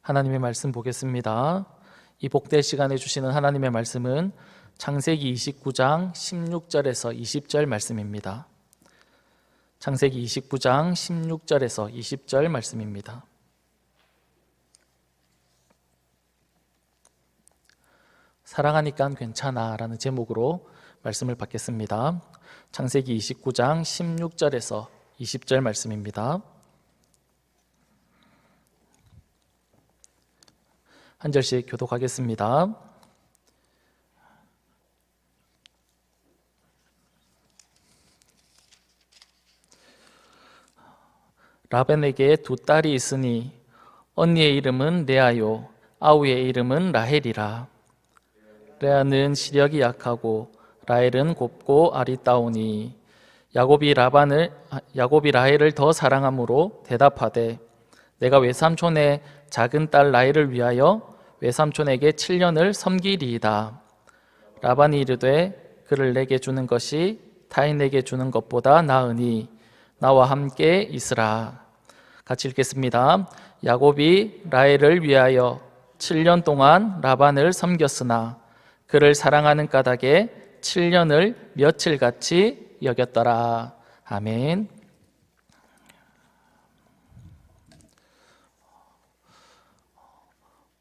하나님의 말씀 보겠습니다. 이 복될 시간에 주시는 하나님의 말씀은 창세기 29장 16절에서 20절 말씀입니다. 창세기 29장 16절에서 20절 말씀입니다. 사랑하니까 괜찮아 라는 제목으로 말씀을 받겠습니다. 창세기 29장 16절에서 20절 말씀입니다. 한 절씩 교독하겠습니다. 라반에게 두 딸이 있으니 언니의 이름은 레아요 아우의 이름은 라헬이라. 레아는 시력이 약하고 라헬은 곱고 아리따우니 야곱이 라헬을 더 사랑함으로 대답하되 내가 외삼촌의 작은 딸 라헬을 위하여 외삼촌에게 7년을 섬기리이다. 라반이 이르되 그를 내게 주는 것이 타인에게 주는 것보다 나으니 나와 함께 있으라. 같이 읽겠습니다. 야곱이 라헬을 위하여 7년 동안 라반을 섬겼으나 그를 사랑하는 까닭에 7년을 며칠같이 여겼더라. 아멘.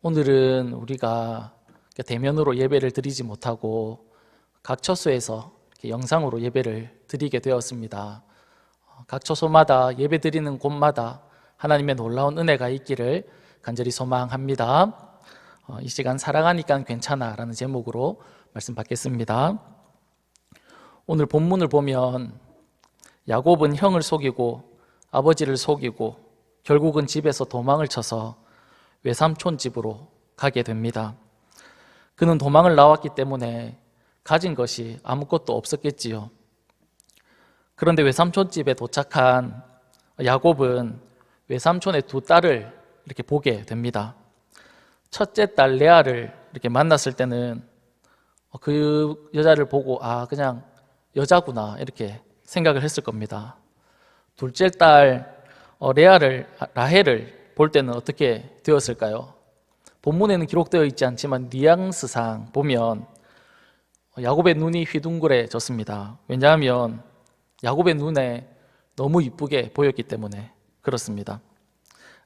오늘은 우리가 대면으로 예배를 드리지 못하고 각 처소에서 영상으로 예배를 드리게 되었습니다. 각 처소마다 예배 드리는 곳마다 하나님의 놀라운 은혜가 있기를 간절히 소망합니다. 이 시간 사랑하니까 괜찮아 라는 제목으로 말씀 받겠습니다. 오늘 본문을 보면 야곱은 형을 속이고 아버지를 속이고 결국은 집에서 도망을 쳐서 외삼촌 집으로 가게 됩니다. 그는 도망을 나왔기 때문에 가진 것이 아무것도 없었겠지요. 그런데 외삼촌 집에 도착한 야곱은 외삼촌의 두 딸을 이렇게 보게 됩니다. 첫째 딸 레아를 이렇게 만났을 때는 그 여자를 보고 그냥 여자구나 이렇게 생각을 했을 겁니다. 둘째 딸 라헬을 볼 때는 어떻게 되었을까요? 본문에는 기록되어 있지 않지만 뉘앙스상 보면 야곱의 눈이 휘둥그레졌습니다. 왜냐하면 야곱의 눈에 너무 이쁘게 보였기 때문에 그렇습니다.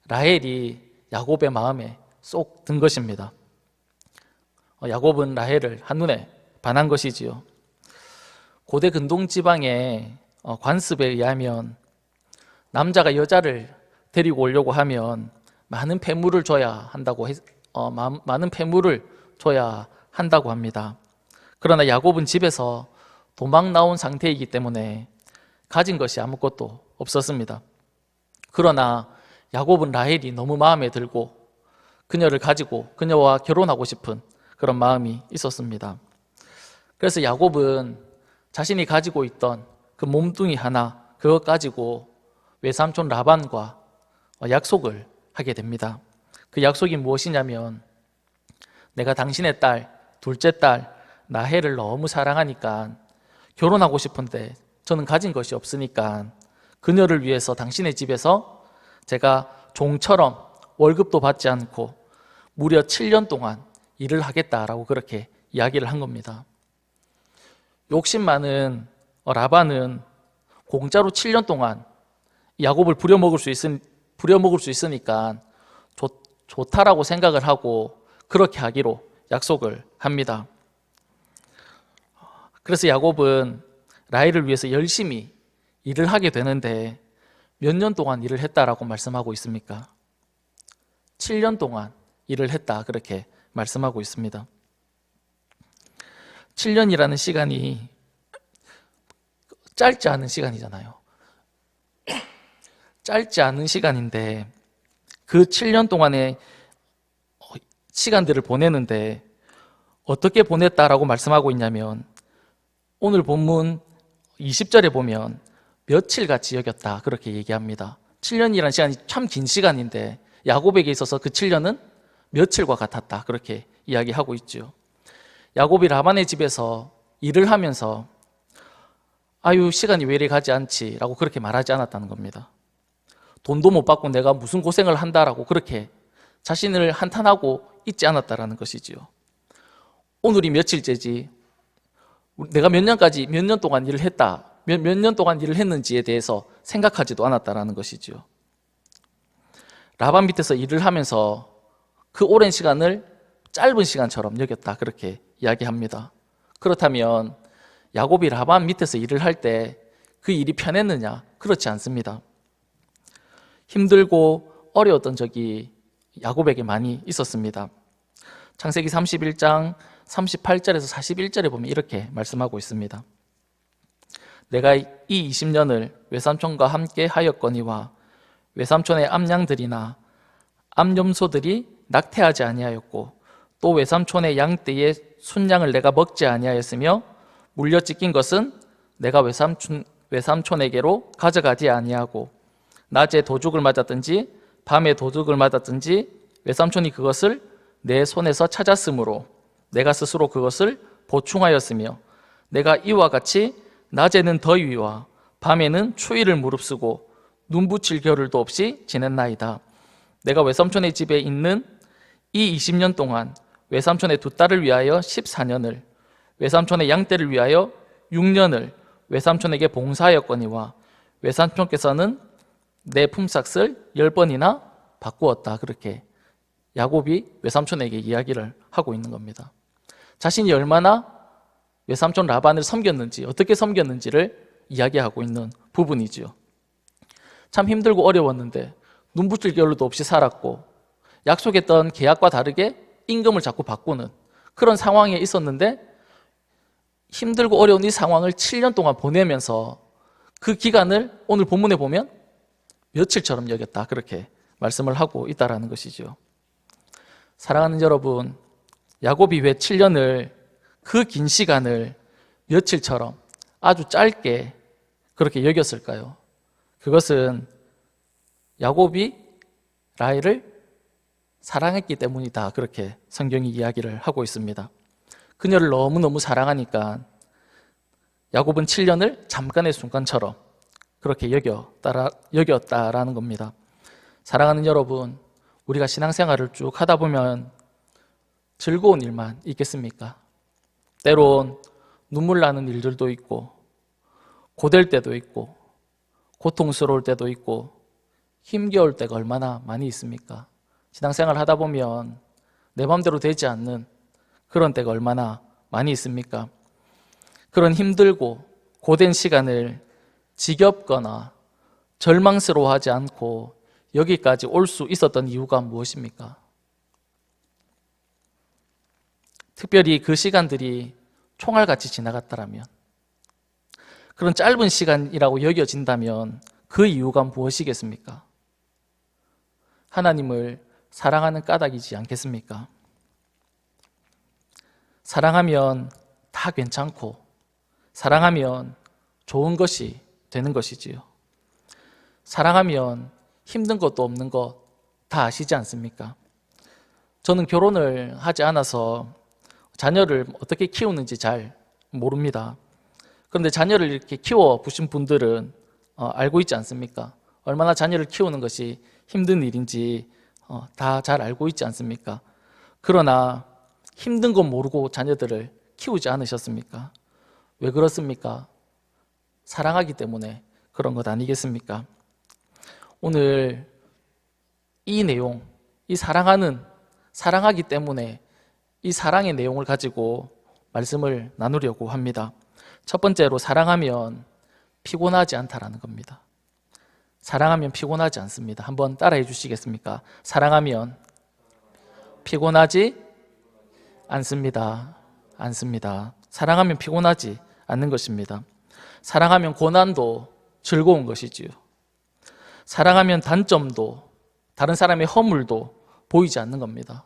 라헬이 야곱의 마음에 쏙 든 것입니다. 야곱은 라헬을 한눈에 반한 것이지요. 고대 근동 지방의 관습에 의하면 남자가 여자를 데리고 오려고 하면 많은 폐물을 줘야 한다고 합니다. 그러나 야곱은 집에서 도망 나온 상태이기 때문에 가진 것이 아무것도 없었습니다. 그러나 야곱은 라헬이 너무 마음에 들고 그녀를 가지고 그녀와 결혼하고 싶은 그런 마음이 있었습니다. 그래서 야곱은 자신이 가지고 있던 그 몸뚱이 하나 그것 가지고 외삼촌 라반과 약속을 하게 됩니다. 그 약속이 무엇이냐면 내가 당신의 딸, 둘째 딸 라헬을 너무 사랑하니까 결혼하고 싶은데 저는 가진 것이 없으니까 그녀를 위해서 당신의 집에서 제가 종처럼 월급도 받지 않고 무려 7년 동안 일을 하겠다라고 그렇게 이야기를 한 겁니다. 욕심 많은 라반은 공짜로 7년 동안 야곱을 부려먹을 수 있으니까 좋다라고 생각을 하고 그렇게 하기로 약속을 합니다. 그래서 야곱은 라헬을 위해서 열심히 일을 하게 되는데 몇 년 동안 일을 했다라고 말씀하고 있습니까? 7년 동안 일을 했다 그렇게 말씀하고 있습니다. 7년이라는 시간이 짧지 않은 시간이잖아요. 짧지 않은 시간인데 그 7년 동안의 시간들을 보내는데 어떻게 보냈다라고 말씀하고 있냐면 오늘 본문 20절에 보면 며칠같이 여겼다 그렇게 얘기합니다. 7년이라는 시간이 참 긴 시간인데 야곱에게 있어서 그 7년은 며칠과 같았다 그렇게 이야기하고 있죠. 야곱이 라반의 집에서 일을 하면서 시간이 왜 이리 가지 않지 라고 그렇게 말하지 않았다는 겁니다. 돈도 못 받고 내가 무슨 고생을 한다라고 그렇게 자신을 한탄하고 있지 않았다라는 것이지요. 오늘이 며칠째지, 내가 몇 년 동안 일을 했다, 몇 년 동안 일을 했는지에 대해서 생각하지도 않았다라는 것이지요. 라반 밑에서 일을 하면서 그 오랜 시간을 짧은 시간처럼 여겼다, 그렇게 이야기합니다. 그렇다면 야곱이 라반 밑에서 일을 할 때 그 일이 편했느냐? 그렇지 않습니다. 힘들고 어려웠던 적이 야곱에게 많이 있었습니다. 창세기 31장 38절에서 41절에 보면 이렇게 말씀하고 있습니다. 내가 이 20년을 외삼촌과 함께 하였거니와 외삼촌의 암양들이나 암염소들이 낙태하지 아니하였고 또 외삼촌의 양떼의 순양을 내가 먹지 아니하였으며 물려 찢긴 것은 내가 외삼촌에게로 가져가지 아니하고 낮에 도둑을 맞았든지 밤에 도둑을 맞았든지 외삼촌이 그것을 내 손에서 찾았으므로 내가 스스로 그것을 보충하였으며 내가 이와 같이 낮에는 더위와 밤에는 추위를 무릅쓰고 눈 붙일 겨를도 없이 지냈나이다. 내가 외삼촌의 집에 있는 이 20년 동안 외삼촌의 두 딸을 위하여 14년을 외삼촌의 양떼를 위하여 6년을 외삼촌에게 봉사하였거니와 외삼촌께서는 내 품삯을 10번이나 바꾸었다. 그렇게 야곱이 외삼촌에게 이야기를 하고 있는 겁니다. 자신이 얼마나 외삼촌 라반을 섬겼는지, 어떻게 섬겼는지를 이야기하고 있는 부분이지요. 참 힘들고 어려웠는데 눈 붙일 겨를도 없이 살았고 약속했던 계약과 다르게 임금을 자꾸 바꾸는 그런 상황에 있었는데 힘들고 어려운 이 상황을 7년 동안 보내면서 그 기간을 오늘 본문에 보면 며칠처럼 여겼다, 그렇게 말씀을 하고 있다는 것이죠. 사랑하는 여러분, 야곱이 왜 7년을, 그 긴 시간을 며칠처럼 아주 짧게 그렇게 여겼을까요? 그것은 야곱이 라헬을 사랑했기 때문이다, 그렇게 성경이 이야기를 하고 있습니다. 그녀를 너무너무 사랑하니까 야곱은 7년을 잠깐의 순간처럼 그렇게 여겼다라는 겁니다. 사랑하는 여러분, 우리가 신앙생활을 쭉 하다 보면 즐거운 일만 있겠습니까? 때론 눈물 나는 일들도 있고 고될 때도 있고 고통스러울 때도 있고 힘겨울 때가 얼마나 많이 있습니까? 신앙생활 하다 보면 내 마음대로 되지 않는 그런 때가 얼마나 많이 있습니까? 그런 힘들고 고된 시간을 지겹거나 절망스러워하지 않고 여기까지 올 수 있었던 이유가 무엇입니까? 특별히 그 시간들이 총알같이 지나갔다면, 그런 짧은 시간이라고 여겨진다면 그 이유가 무엇이겠습니까? 하나님을 사랑하는 까닭이지 않겠습니까? 사랑하면 다 괜찮고 사랑하면 좋은 것이 되는 것이지요. 사랑하면 힘든 것도 없는 거 다 아시지 않습니까? 저는 결혼을 하지 않아서 자녀를 어떻게 키우는지 잘 모릅니다. 그런데 자녀를 이렇게 키워보신 분들은 알고 있지 않습니까? 얼마나 자녀를 키우는 것이 힘든 일인지 다 잘 알고 있지 않습니까? 그러나 힘든 건 모르고 자녀들을 키우지 않으셨습니까? 왜 그렇습니까? 사랑하기 때문에 그런 것 아니겠습니까? 오늘 이 내용, 이 사랑하기 때문에 이 사랑의 내용을 가지고 말씀을 나누려고 합니다. 첫 번째로, 사랑하면 피곤하지 않다라는 겁니다. 사랑하면 피곤하지 않습니다. 한번 따라해 주시겠습니까? 사랑하면 피곤하지 않습니다. 사랑하면 피곤하지 않는 것입니다. 사랑하면 고난도 즐거운 것이지요. 사랑하면 단점도, 다른 사람의 허물도 보이지 않는 겁니다.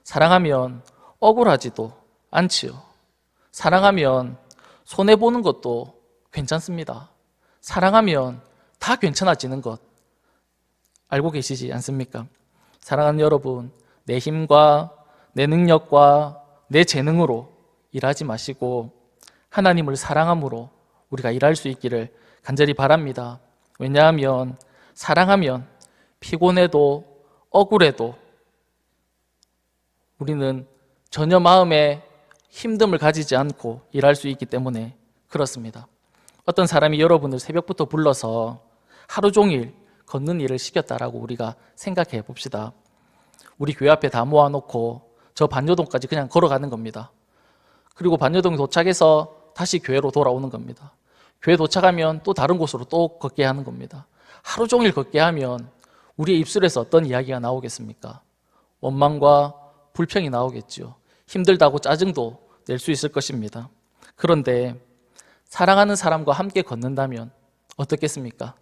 사랑하면 억울하지도 않지요. 사랑하면 손해보는 것도 괜찮습니다. 사랑하면 다 괜찮아지는 것 알고 계시지 않습니까? 사랑하는 여러분, 내 힘과 내 능력과 내 재능으로 일하지 마시고 하나님을 사랑함으로 우리가 일할 수 있기를 간절히 바랍니다. 왜냐하면 사랑하면 피곤해도 억울해도 우리는 전혀 마음에 힘듦을 가지지 않고 일할 수 있기 때문에 그렇습니다. 어떤 사람이 여러분을 새벽부터 불러서 하루 종일 걷는 일을 시켰다라고 우리가 생각해 봅시다. 우리 교회 앞에 다 모아놓고 저 반여동까지 그냥 걸어가는 겁니다. 그리고 반여동 도착해서 다시 교회로 돌아오는 겁니다. 교회 도착하면 또 다른 곳으로 또 걷게 하는 겁니다. 하루 종일 걷게 하면 우리의 입술에서 어떤 이야기가 나오겠습니까? 원망과 불평이 나오겠죠. 힘들다고 짜증도 낼 수 있을 것입니다. 그런데 사랑하는 사람과 함께 걷는다면 어떻겠습니까?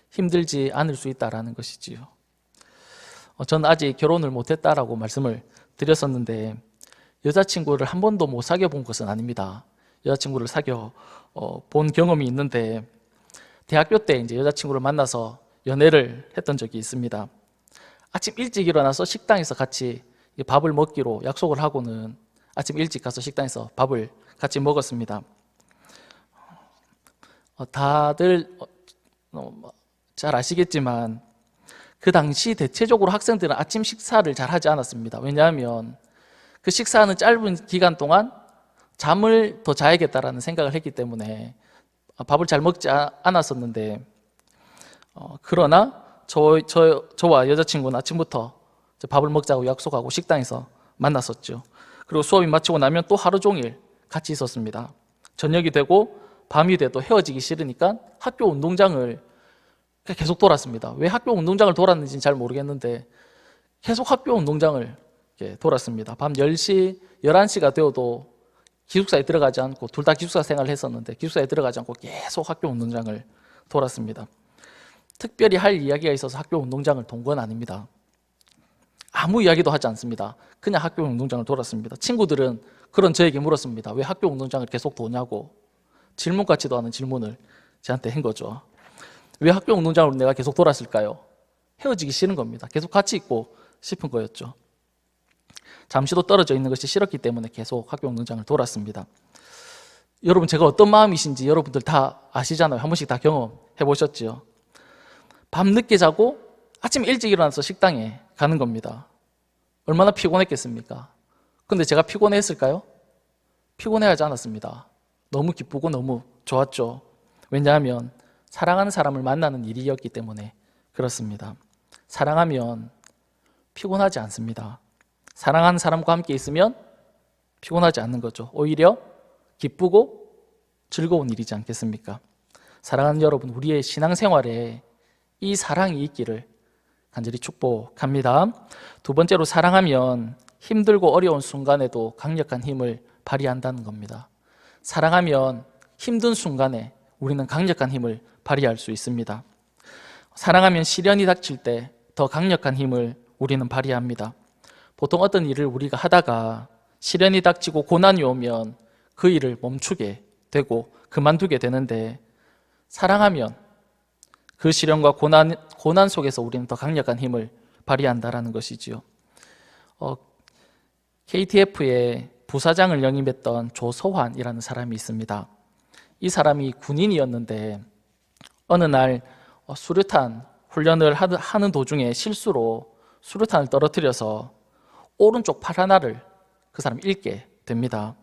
힘들지 않을 수 있다라는 것이지요. 저는 아직 결혼을 못했다라고 말씀을 드렸었는데 여자친구를 한 번도 못 사귀어 본 것은 아닙니다. 여자친구를 사귀어 본 경험이 있는데 대학교 때 이제 여자친구를 만나서 연애를 했던 적이 있습니다. 아침 일찍 일어나서 식당에서 같이 밥을 먹기로 약속을 하고는 아침 일찍 가서 식당에서 밥을 같이 먹었습니다. 다들 잘 아시겠지만 그 당시 대체적으로 학생들은 아침 식사를 잘 하지 않았습니다. 왜냐하면 그 식사하는 짧은 기간 동안 잠을 더 자야겠다라는 생각을 했기 때문에 밥을 잘 먹지 않았었는데 그러나 저와 여자친구는 아침부터 밥을 먹자고 약속하고 식당에서 만났었죠. 그리고 수업이 마치고 나면 또 하루 종일 같이 있었습니다. 저녁이 되고 밤이 돼도 헤어지기 싫으니까 학교 운동장을 계속 돌았습니다. 왜 학교 운동장을 돌았는지는 잘 모르겠는데 계속 학교 운동장을 돌았습니다. 밤 10시, 11시가 되어도 기숙사에 들어가지 않고 둘 다 기숙사 생활을 했었는데 기숙사에 들어가지 않고 계속 학교 운동장을 돌았습니다. 특별히 할 이야기가 있어서 학교 운동장을 돈 건 아닙니다. 아무 이야기도 하지 않습니다. 그냥 학교 운동장을 돌았습니다. 친구들은 그런 저에게 물었습니다. 왜 학교 운동장을 계속 도냐고 질문 같지도 않은 질문을 저한테 한 거죠. 왜 학교 운동장으로 내가 계속 돌았을까요? 헤어지기 싫은 겁니다. 계속 같이 있고 싶은 거였죠. 잠시도 떨어져 있는 것이 싫었기 때문에 계속 학교 운동장을 돌았습니다. 여러분 제가 어떤 마음이신지 여러분들 다 아시잖아요. 한 번씩 다 경험해 보셨죠. 밤 늦게 자고 아침 일찍 일어나서 식당에 가는 겁니다. 얼마나 피곤했겠습니까? 근데 제가 피곤했을까요? 피곤해하지 않았습니다. 너무 기쁘고 너무 좋았죠. 왜냐하면 사랑하는 사람을 만나는 일이었기 때문에 그렇습니다. 사랑하면 피곤하지 않습니다. 사랑하는 사람과 함께 있으면 피곤하지 않는 거죠. 오히려 기쁘고 즐거운 일이지 않겠습니까? 사랑하는 여러분, 우리의 신앙생활에 이 사랑이 있기를 간절히 축복합니다. 두 번째로 사랑하면 힘들고 어려운 순간에도 강력한 힘을 발휘한다는 겁니다. 사랑하면 힘든 순간에 우리는 강력한 힘을 발휘할 수 있습니다. 사랑하면 시련이 닥칠 때 더 강력한 힘을 우리는 발휘합니다. 보통 어떤 일을 우리가 하다가 시련이 닥치고 고난이 오면 그 일을 멈추게 되고 그만두게 되는데 사랑하면 그 시련과 고난 속에서 우리는 더 강력한 힘을 발휘한다라는 것이지요. KTF의 부사장을 영입했던 조서환이라는 사람이 있습니다. 이 사람이 군인이었는데 어느 날 수류탄 훈련을 하는 도중에 실수로 수류탄을 떨어뜨려서 오른쪽 팔 하나를 그 사람이 잃게 됩니다.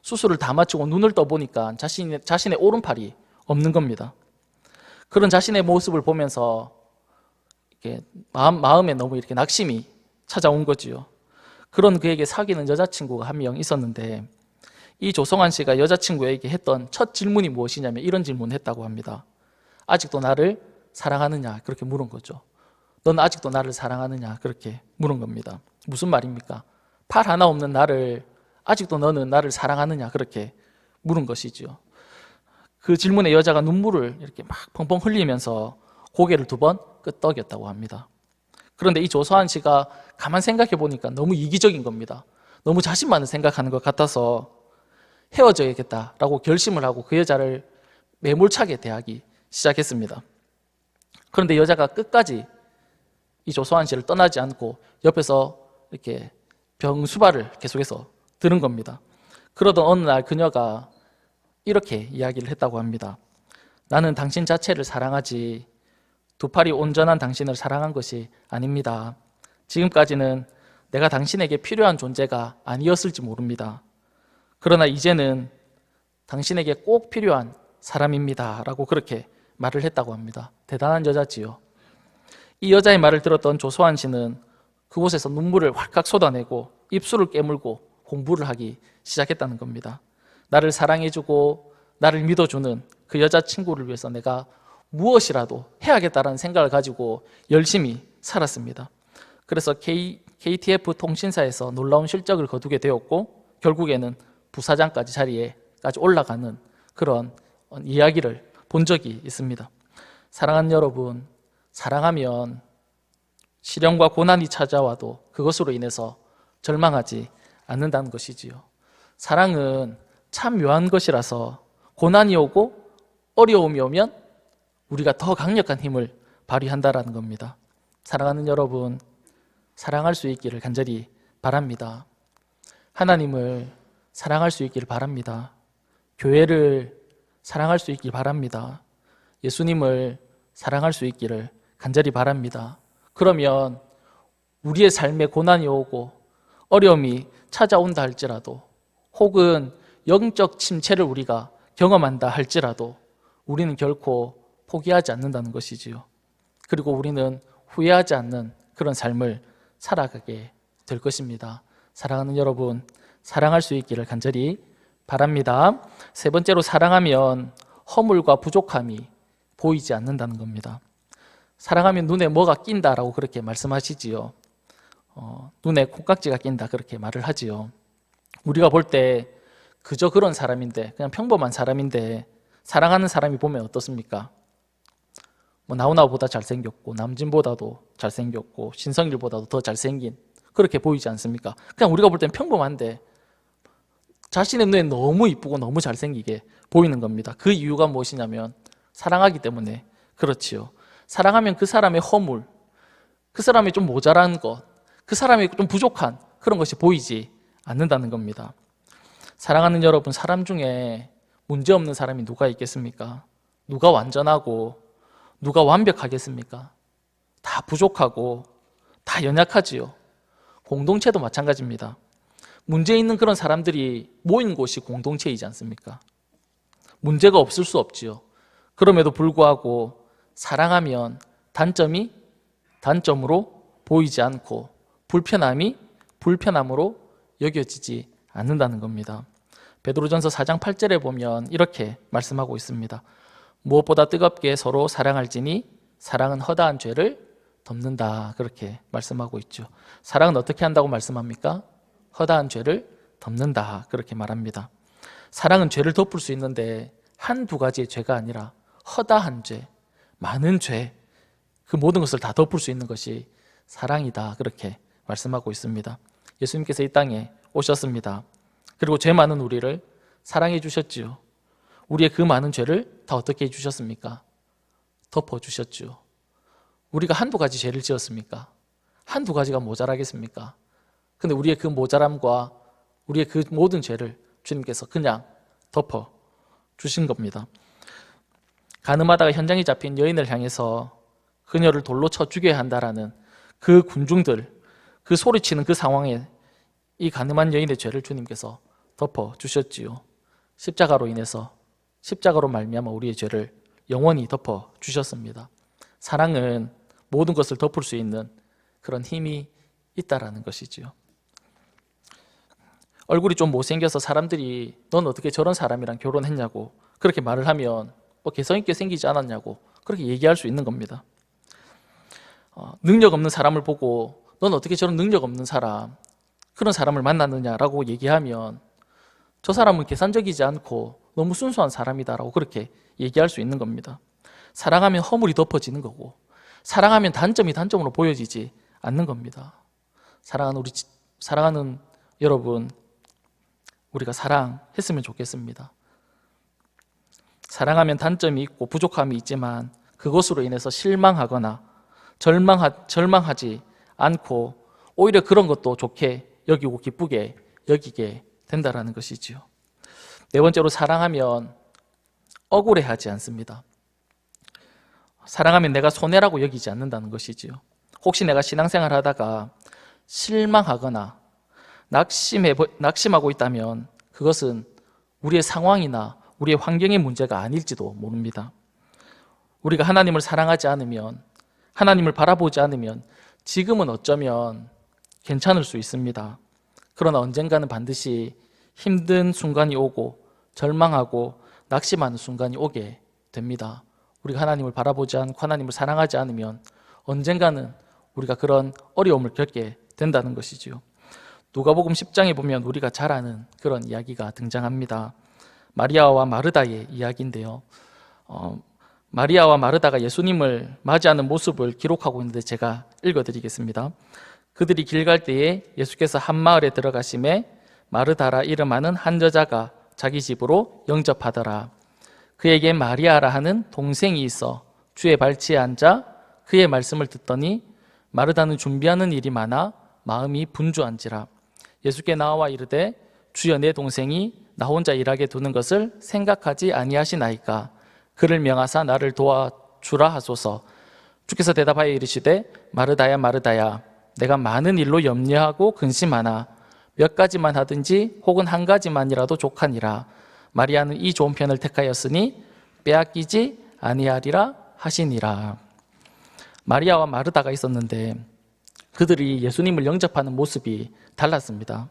수술을 다 마치고 눈을 떠보니까 자신의 오른팔이 없는 겁니다. 그런 자신의 모습을 보면서 이렇게 마음에 너무 이렇게 낙심이 찾아온 거지요. 그런 그에게 사귀는 여자친구가 한 명 있었는데 이 조성환 씨가 여자친구에게 했던 첫 질문이 무엇이냐면 이런 질문을 했다고 합니다. 아직도 나를 사랑하느냐? 그렇게 물은 거죠. 넌 아직도 나를 사랑하느냐? 그렇게 물은 겁니다. 무슨 말입니까? 팔 하나 없는 나를 아직도 너는 나를 사랑하느냐? 그렇게 물은 것이죠. 그 질문에 여자가 눈물을 이렇게 막 펑펑 흘리면서 고개를 2번 끄덕였다고 합니다. 그런데 이 조서환 씨가 가만 생각해 보니까 너무 이기적인 겁니다. 너무 자신만을 생각하는 것 같아서 헤어져야겠다라고 결심을 하고 그 여자를 매몰차게 대하기 시작했습니다. 그런데 여자가 끝까지 이 조서환 씨를 떠나지 않고 옆에서 이렇게 병수발을 계속해서 들은 겁니다. 그러던 어느 날 그녀가 이렇게 이야기를 했다고 합니다. 나는 당신 자체를 사랑하지 두 팔이 온전한 당신을 사랑한 것이 아닙니다. 지금까지는 내가 당신에게 필요한 존재가 아니었을지 모릅니다. 그러나 이제는 당신에게 꼭 필요한 사람입니다 라고 그렇게 말을 했다고 합니다. 대단한 여자지요. 이 여자의 말을 들었던 조소한 씨는 그곳에서 눈물을 활칵 쏟아내고 입술을 깨물고 공부를 하기 시작했다는 겁니다. 나를 사랑해주고 나를 믿어주는 그 여자친구를 위해서 내가 무엇이라도 해야겠다는 생각을 가지고 열심히 살았습니다. 그래서 KTF 통신사에서 놀라운 실적을 거두게 되었고 결국에는 부사장까지 자리에까지 올라가는 그런 이야기를 본 적이 있습니다. 사랑하는 여러분, 사랑하면 시련과 고난이 찾아와도 그것으로 인해서 절망하지 않는다는 것이지요. 사랑은 참 묘한 것이라서 고난이 오고 어려움이 오면 우리가 더 강력한 힘을 발휘한다라는 겁니다. 사랑하는 여러분, 사랑할 수 있기를 간절히 바랍니다. 하나님을 사랑할 수 있기를 바랍니다. 교회를 사랑할 수 있기를 바랍니다. 예수님을 사랑할 수 있기를 간절히 바랍니다. 그러면 우리의 삶에 고난이 오고 어려움이 찾아온다 할지라도 혹은 영적 침체를 우리가 경험한다 할지라도 우리는 결코 포기하지 않는다는 것이지요. 그리고 우리는 후회하지 않는 그런 삶을 살아가게 될 것입니다. 사랑하는 여러분, 사랑할 수 있기를 간절히 바랍니다. 세 번째로, 사랑하면 허물과 부족함이 보이지 않는다는 겁니다. 사랑하면 눈에 뭐가 낀다라고 그렇게 말씀하시지요. 눈에 콩깍지가 낀다 그렇게 말을 하지요. 우리가 볼 때 그저 그런 사람인데, 그냥 평범한 사람인데 사랑하는 사람이 보면 어떻습니까? 나훈아보다 잘생겼고 남진보다도 잘생겼고 신성일보다도 더 잘생긴, 그렇게 보이지 않습니까? 그냥 우리가 볼 땐 평범한데 자신의 눈에 너무 이쁘고 너무 잘생기게 보이는 겁니다. 그 이유가 무엇이냐면 사랑하기 때문에 그렇지요. 사랑하면 그 사람의 허물, 그 사람이 좀 모자란 것, 그 사람이 좀 부족한 그런 것이 보이지 않는다는 겁니다. 사랑하는 여러분, 사람 중에 문제없는 사람이 누가 있겠습니까? 누가 완전하고 누가 완벽하겠습니까? 다 부족하고 다 연약하지요. 공동체도 마찬가지입니다. 문제 있는 그런 사람들이 모인 곳이 공동체이지 않습니까? 문제가 없을 수 없지요. 그럼에도 불구하고 사랑하면 단점이 단점으로 보이지 않고 불편함이 불편함으로 여겨지지 않는다는 겁니다. 베드로전서 4장 8절에 보면 이렇게 말씀하고 있습니다. 무엇보다 뜨겁게 서로 사랑할지니 사랑은 허다한 죄를 덮는다, 그렇게 말씀하고 있죠. 사랑은 어떻게 한다고 말씀합니까? 허다한 죄를 덮는다, 그렇게 말합니다. 사랑은 죄를 덮을 수 있는데 한두 가지의 죄가 아니라 허다한 죄, 많은 죄, 그 모든 것을 다 덮을 수 있는 것이 사랑이다, 그렇게 말씀하고 있습니다. 예수님께서 이 땅에 오셨습니다. 그리고 죄 많은 우리를 사랑해 주셨지요. 우리의 그 많은 죄를 다 어떻게 해주셨습니까? 덮어주셨죠. 우리가 한두 가지 죄를 지었습니까? 한두 가지가 모자라겠습니까? 근데 우리의 그 모자람과 우리의 그 모든 죄를 주님께서 그냥 덮어주신 겁니다. 가늠하다가 현장에 잡힌 여인을 향해서 그녀를 돌로 쳐 죽여야 한다라는 그 군중들, 그 소리치는 그 상황에 이 가늠한 여인의 죄를 주님께서 덮어주셨지요. 십자가로 인해서, 십자가로 말미암아 우리의 죄를 영원히 덮어주셨습니다. 사랑은 모든 것을 덮을 수 있는 그런 힘이 있다라는 것이지요. 얼굴이 좀 못생겨서 사람들이 넌 어떻게 저런 사람이랑 결혼했냐고 그렇게 말을 하면 개성 있게 생기지 않았냐고 그렇게 얘기할 수 있는 겁니다. 능력 없는 사람을 보고 넌 어떻게 저런 능력 없는 사람, 그런 사람을 만났느냐라고 얘기하면 저 사람은 계산적이지 않고 너무 순수한 사람이다라고 그렇게 얘기할 수 있는 겁니다. 사랑하면 허물이 덮어지는 거고 사랑하면 단점이 단점으로 보여지지 않는 겁니다. 사랑하는 여러분, 우리가 사랑했으면 좋겠습니다. 사랑하면 단점이 있고 부족함이 있지만 그것으로 인해서 실망하거나 절망하지 않고 오히려 그런 것도 좋게 여기고 기쁘게 여기게 된다라는 것이지요. 네 번째로, 사랑하면 억울해하지 않습니다. 사랑하면 내가 손해라고 여기지 않는다는 것이지요. 혹시 내가 신앙생활 하다가 실망하거나 낙심하고 있다면 그것은 우리의 상황이나 우리의 환경의 문제가 아닐지도 모릅니다. 우리가 하나님을 사랑하지 않으면, 하나님을 바라보지 않으면 지금은 어쩌면 괜찮을 수 있습니다. 그러나 언젠가는 반드시 힘든 순간이 오고 절망하고 낙심하는 순간이 오게 됩니다. 우리가 하나님을 바라보지 않고 하나님을 사랑하지 않으면 언젠가는 우리가 그런 어려움을 겪게 된다는 것이지요. 누가복음 10장에 보면 우리가 잘 아는 그런 이야기가 등장합니다. 마리아와 마르다의 이야기인데요. 마리아와 마르다가 예수님을 맞이하는 모습을 기록하고 있는데 제가 읽어드리겠습니다. 그들이 길 갈 때에 예수께서 한 마을에 들어가심에 마르다라 이름하는 한 여자가 자기 집으로 영접하더라. 그에게 마리아라 하는 동생이 있어 주의 발치에 앉아 그의 말씀을 듣더니 마르다는 준비하는 일이 많아 마음이 분주한지라. 예수께 나와 이르되 주여 내 동생이 나 혼자 일하게 두는 것을 생각하지 아니하시나이까. 그를 명하사 나를 도와주라 하소서. 주께서 대답하여 이르시되 마르다야 마르다야 내가 많은 일로 염려하고 근심하나 몇 가지만 하든지 혹은 한 가지만이라도 족하니라. 마리아는 이 좋은 편을 택하였으니 빼앗기지 아니하리라 하시니라. 마리아와 마르다가 있었는데 그들이 예수님을 영접하는 모습이 달랐습니다.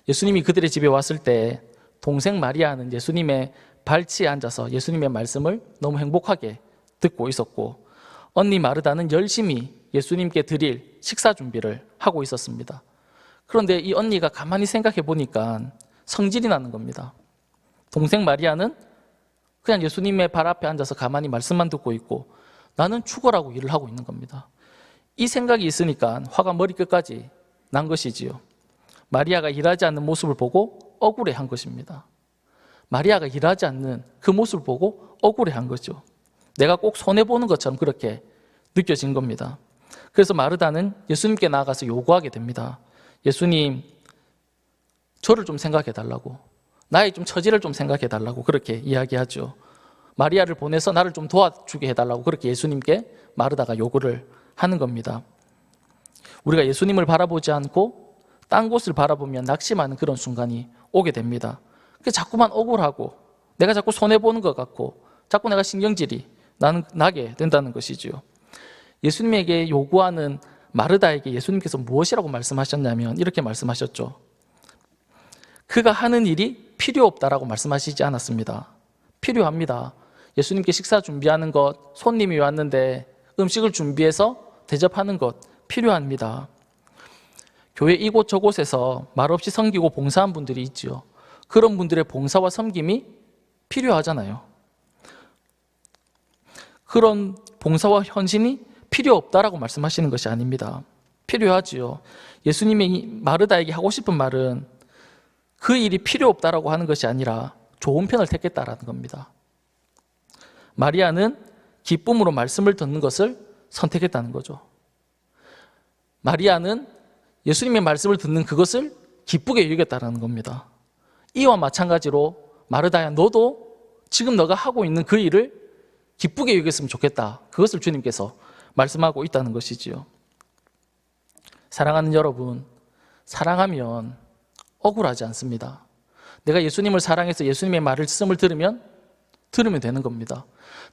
예수님이 그들의 집에 왔을 때 동생 마리아는 예수님의 발치에 앉아서 예수님의 말씀을 너무 행복하게 듣고 있었고, 언니 마르다는 열심히 예수님께 드릴 식사 준비를 하고 있었습니다. 그런데 이 언니가 가만히 생각해 보니까 성질이 나는 겁니다. 동생 마리아는 그냥 예수님의 발 앞에 앉아서 가만히 말씀만 듣고 있고 나는 죽어라고 일을 하고 있는 겁니다. 이 생각이 있으니까 화가 머리끝까지 난 것이지요. 마리아가 일하지 않는 모습을 보고 억울해한 것입니다. 마리아가 일하지 않는 그 모습을 보고 억울해한 거죠. 내가 꼭 손해보는 것처럼 그렇게 느껴진 겁니다. 그래서 마르다는 예수님께 나아가서 요구하게 됩니다. 예수님, 저를 좀 생각해 달라고, 나의 좀 처지를 좀 생각해 달라고 그렇게 이야기하죠. 마리아를 보내서 나를 좀 도와주게 해달라고 그렇게 예수님께 마르다가 요구를 하는 겁니다. 우리가 예수님을 바라보지 않고 딴 곳을 바라보면 낙심하는 그런 순간이 오게 됩니다. 자꾸만 억울하고 내가 자꾸 손해보는 것 같고 자꾸 내가 신경질이 나게 된다는 것이지요. 예수님에게 요구하는 마르다에게 예수님께서 무엇이라고 말씀하셨냐면 이렇게 말씀하셨죠. 그가 하는 일이 필요 없다라고 말씀하시지 않았습니다. 필요합니다. 예수님께 식사 준비하는 것, 손님이 왔는데 음식을 준비해서 대접하는 것 필요합니다. 교회 이곳 저곳에서 말없이 섬기고 봉사한 분들이 있지요. 그런 분들의 봉사와 섬김이 필요하잖아요. 그런 봉사와 헌신이 필요 없다라고 말씀하시는 것이 아닙니다. 필요하지요. 예수님이 마르다에게 하고 싶은 말은 그 일이 필요 없다라고 하는 것이 아니라 좋은 편을 택했다라는 겁니다. 마리아는 기쁨으로 말씀을 듣는 것을 선택했다는 거죠. 마리아는 예수님의 말씀을 듣는 그것을 기쁘게 여겼다는 겁니다. 이와 마찬가지로 마르다야, 너도 지금 너가 하고 있는 그 일을 기쁘게 여겼으면 좋겠다. 그것을 주님께서 말씀하고 있다는 것이지요. 사랑하는 여러분, 사랑하면 억울하지 않습니다. 내가 예수님을 사랑해서 예수님의 말씀을 들으면 되는 겁니다.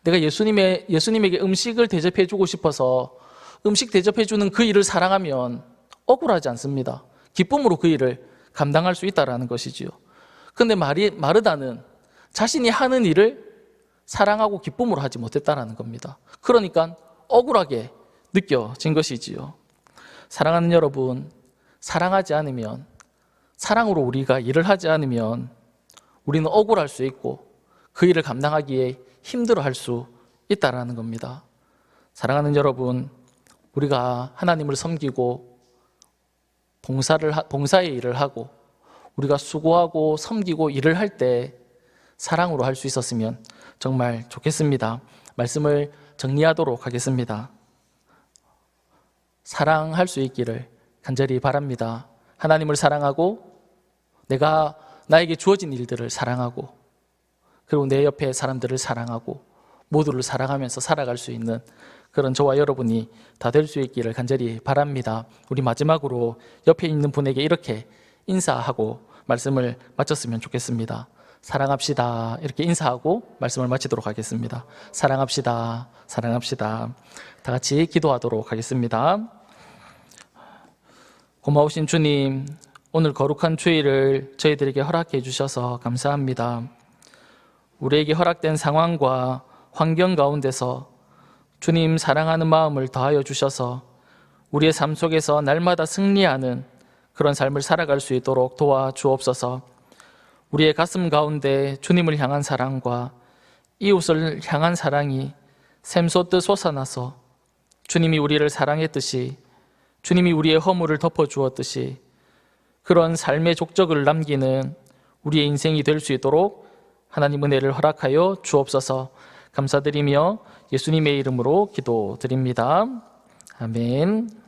내가 예수님에게 음식을 대접해주고 싶어서 음식 대접해주는 그 일을 사랑하면 억울하지 않습니다. 기쁨으로 그 일을 감당할 수 있다는 것이지요. 그런데 마르다는 자신이 하는 일을 사랑하고 기쁨으로 하지 못했다는 겁니다. 그러니까 억울하게 느껴진 것이지요. 사랑하는 여러분, 사랑하지 않으면, 사랑으로 우리가 일을 하지 않으면 우리는 억울할 수 있고 그 일을 감당하기에 힘들어할 수 있다는 겁니다. 사랑하는 여러분, 우리가 하나님을 섬기고 봉사의 일을 하고 우리가 수고하고 섬기고 일을 할 때 사랑으로 할 수 있었으면 정말 좋겠습니다. 말씀을 정리하도록 하겠습니다. 사랑할 수 있기를 간절히 바랍니다. 하나님을 사랑하고 나에게 주어진 일들을 사랑하고 그리고 내 옆에 사람들을 사랑하고 모두를 사랑하면서 살아갈 수 있는 그런 저와 여러분이 다 될 수 있기를 간절히 바랍니다. 우리 마지막으로 옆에 있는 분에게 이렇게 인사하고 말씀을 마쳤으면 좋겠습니다. 사랑합시다. 이렇게 인사하고 말씀을 마치도록 하겠습니다. 사랑합시다. 사랑합시다. 다 같이 기도하도록 하겠습니다. 고마우신 주님, 오늘 거룩한 주일을 저희들에게 허락해 주셔서 감사합니다. 우리에게 허락된 상황과 환경 가운데서 주님 사랑하는 마음을 더하여 주셔서 우리의 삶 속에서 날마다 승리하는 그런 삶을 살아갈 수 있도록 도와주옵소서. 우리의 가슴 가운데 주님을 향한 사랑과 이웃을 향한 사랑이 샘솟듯 솟아나서 주님이 우리를 사랑했듯이, 주님이 우리의 허물을 덮어주었듯이 그런 삶의 족적을 남기는 우리의 인생이 될 수 있도록 하나님 은혜를 허락하여 주옵소서. 감사드리며 예수님의 이름으로 기도드립니다. 아멘.